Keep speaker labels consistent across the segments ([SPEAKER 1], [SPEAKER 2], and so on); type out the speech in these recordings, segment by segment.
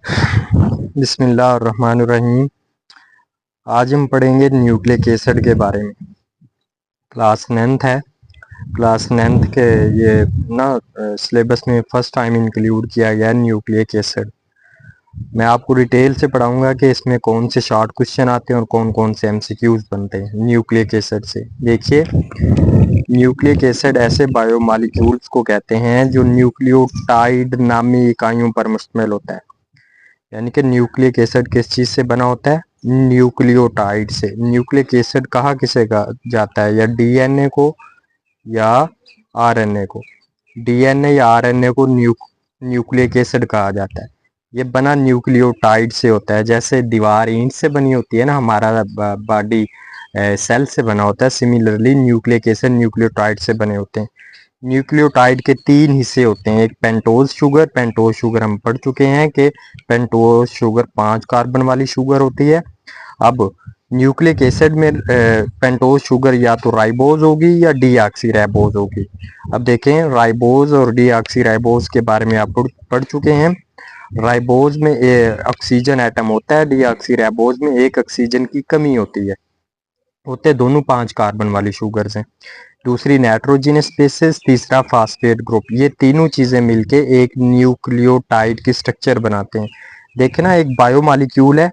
[SPEAKER 1] बिस्मिल्लाहिर्रहमानिर्रहीम। आज हम पढ़ेंगे न्यूक्लिक एसिड के बारे में। क्लास 9th है। क्लास 9th के ये ना सिलेबस में फर्स्ट टाइम इंक्लूड किया गया न्यूक्लिक एसिड। मैं आपको डिटेल से पढ़ाऊंगा कि इसमें कौन से शॉर्ट क्वेश्चन आते हैं और कौन कौन से एमसीक्यूज बनते हैं न्यूक्लिक एसिड से। देखिए, न्यूक्लिक एसिड ऐसे बायोमॉलिक्यूल्स को कहते हैं जो न्यूक्लियोटाइड नामी इकाइयों पर मुश्तमिल होता है। यानी कि न्यूक्लिक एसिड किस चीज से बना होता है? न्यूक्लियोटाइड से। न्यूक्लिक एसिड कहा किसे कहा जाता है? या डीएनए को या आरएनए को। डीएनए या आरएनए को न्यूक्लिक एसिड कहा जाता है। ये बना न्यूक्लियोटाइड से होता है। जैसे दीवार ईंट से बनी होती है ना, हमारा बॉडी सेल से बना होता है, सिमिलरली न्यूक्लिक एसिड न्यूक्लियोटाइड से बने होते हैं। न्यूक्लियोटाइड के 3 हिस्से होते हैं। एक पेंटोज शुगर। पेंटोज शुगर हम पढ़ चुके हैं कि पेंटोज शुगर 5 कार्बन वाली शुगर होती है। अब न्यूक्लिक एसिड में पेंटोज शुगर या तो राइबोज होगी या डीऑक्सी राइबोज होगी। अब देखें, राइबोज और डीऑक्सी राइबोज के बारे में आप पढ़ चुके हैं। राइबोज में ऑक्सीजन एटम होता है, डीऑक्सी राइबोज में एक ऑक्सीजन की कमी होती है। होते दोनों 5 कार्बन वाली शुगर्स हैं। दूसरी नाइट्रोजनस बेसिस, तीसरा फास्फेट ग्रुप। ये तीनों चीजें मिलके एक न्यूक्लियोटाइड की स्ट्रक्चर बनाते हैं। देखें ना, एक बायोमॉलिक्यूल है,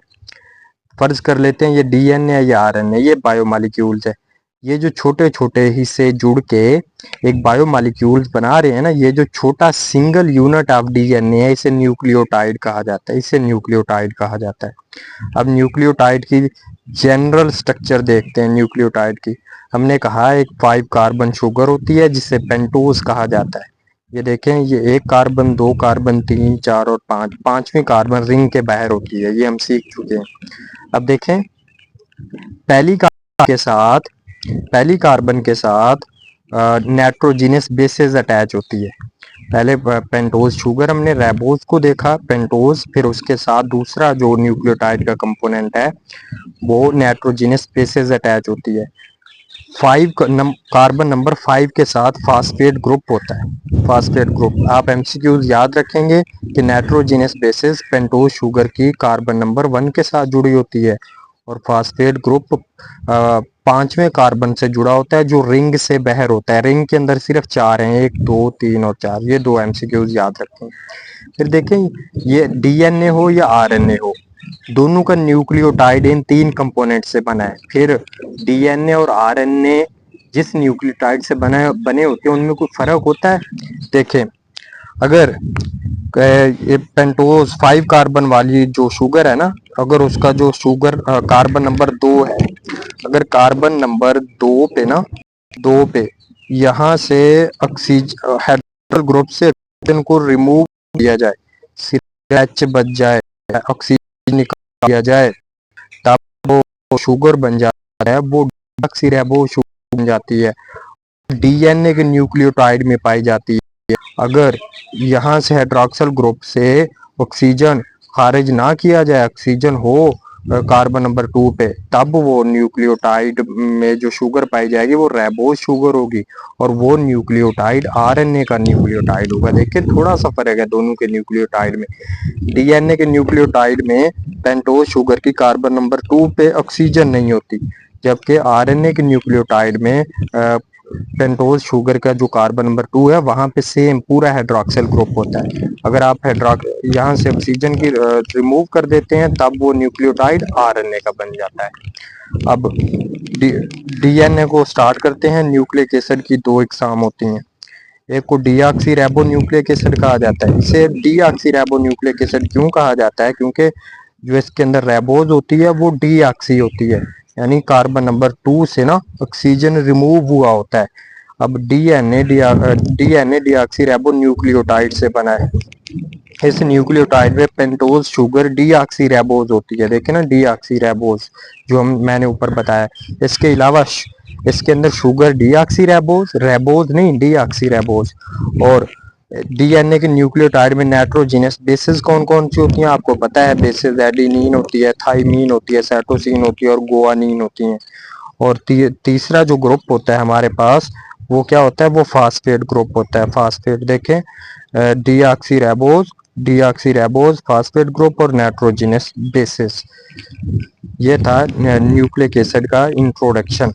[SPEAKER 1] फर्ज कर लेते हैं ये डीएनए या आरएनए, ये बायोमॉलिक्यूल्स है। ये जो छोटे छोटे हिस्से जुड़ के एक बायोमॉलिक्यूल्स बना रहे हैं ना, ये जो छोटा सिंगल यूनिट ऑफ डीएनए है, इसे न्यूक्लियोटाइड कहा जाता है। इसे न्यूक्लियोटाइड कहा जाता है। अब न्यूक्लियोटाइड की जनरल स्ट्रक्चर देखते हैं। न्यूक्लियोटाइड की हमने कहा एक 5 कार्बन शुगर होती है जिसे पेंटोज कहा जाता है। ये देखें, ये 1 कार्बन, 2 कार्बन, 3, 4 और 5, पांचवी कार्बन रिंग के बाहर होती है। ये हम सीख चुके हैं। अब देखें, पहली कार्बन के साथ नाइट्रोजनस बेसेस अटैच होती है। पहले पेंटोज शुगर हमने राइबोज को देखा, पेंटोज, फिर उसके साथ दूसरा जो न्यूक्लियोटाइड का कंपोनेंट है वो नाइट्रोजनस बेसेस अटैच होती है। 5 कार्बन नंबर 5 के साथ फास्फेट ग्रुप होता है। फास्फेट ग्रुप आप एमसीक्यूज याद रखेंगे कि नाइट्रोजनस बेसिस पेंटोज शुगर की कार्बन नंबर 1 के साथ जुड़ी होती है और फास्फेट ग्रुप 5वें कार्बन से जुड़ा होता है जो रिंग से बाहर होता है। रिंग के अंदर सिर्फ 4 हैं, 1, 2, 3 और 4। ये 2 एमसीक्यूज याद रखें। फिर देखें, ये डीएनए हो या आरएनए हो, दोनों का न्यूक्लियोटाइड इन 3 कंपोनेंट से बना है। फिर डीएनए और आरएनए जिस न्यूक्लियोटाइड से बने होते हैं उनमें कोई फर्क होता है? देखें, अगर ये पेंटोज 5 कार्बन वाली जो शुगर है ना, अगर उसका जो शुगर कार्बन नंबर 2 है, अगर कार्बन नंबर 2 पे ना, 2 पे यहाँ से ऑक्सीजन हाइड्रोजन ग्रुप से ऑक्सीजन को रिमूव किया जाए, सिर्फ H बच जाए, ऑक्सीजन निकाल दिया जाए, तब वो शुगर बन जाता है। वो डीऑक्सीराइबो शुगर बन जाती है, डीएनए के न्यूक्लियोटाइड में पाई जाती है। अगर यहाँ से हाइड्रोक्सिल ग्रुप से ऑक्सीजन खारिज ना किया जाए, ऑक्सीजन हो कार्बन नंबर 2 पे, तब वो न्यूक्लियोटाइड में जो शुगर पाई जाएगी वो राइबोज शुगर होगी और वो न्यूक्लियोटाइड आरएनए का न्यूक्लियोटाइड होगा। देखिए, थोड़ा सा फर्क है दोनों के न्यूक्लियोटाइड में। डीएनए के न्यूक्लियोटाइड में पेंटोज शुगर की कार्बन नंबर 2 पे ऑक्सीजन नहीं होती, जबकि आरएनए के न्यूक्लियोटाइड में पेंटोज शुगर का जो कार्बन नंबर 2 है वहां पे सेम पूरा हाइड्रोक्सिल ग्रुप होता है। अगर आप यहाँ से ऑक्सीजन की रिमूव कर देते हैं तब वो न्यूक्लियोटाइड आरएनए का बन जाता है। अब डीएनए को स्टार्ट करते हैं। न्यूक्लिक एसिड की 2 इकसाम होती हैं। एक को डीऑक्सी राइबो न्यूक्लिक एसिड कहा जाता है। इसे डीऑक्सी राइबो न्यूक्लिक एसिड क्यों कहा जाता है? क्योंकि जो इसके अंदर राइबोज होती है वो डीऑक्सी होती है, यानी कार्बन नंबर 2 से ना ऑक्सीजन रिमूव हुआ होता है। अब डीएनए डीऑक्सी राइबो न्यूक्लियोटाइड से बना है। इस न्यूक्लियोटाइड में पेंटोज शुगर डीऑक्सी राइबोज होती है। देखें ना, डीऑक्सी राइबोज जो मैंने ऊपर बताया। इसके अलावा इसके अंदर शुगर डीऑक्सी राइबोज, राइबोज नहीं डीऑक्सी राइबोज। और डीएनए के न्यूक्लियोटाइड में नाइट्रोजनस बेसिस कौन कौन सी होती हैं आपको पता है? बेसिस एडेनिन होती है, थाइमीन होती है, साइटोसिन होती है और गुआनिन होती हैं। और तीसरा जो ग्रुप होता है हमारे पास वो क्या होता है? वो फास्फेट ग्रुप होता है। फास्फेट देखें, deoxy ribose, deoxyribose, phosphate group और नाइट्रोजनस बेसिस। ये था न्यूक्लिक एसिड का इंट्रोडक्शन।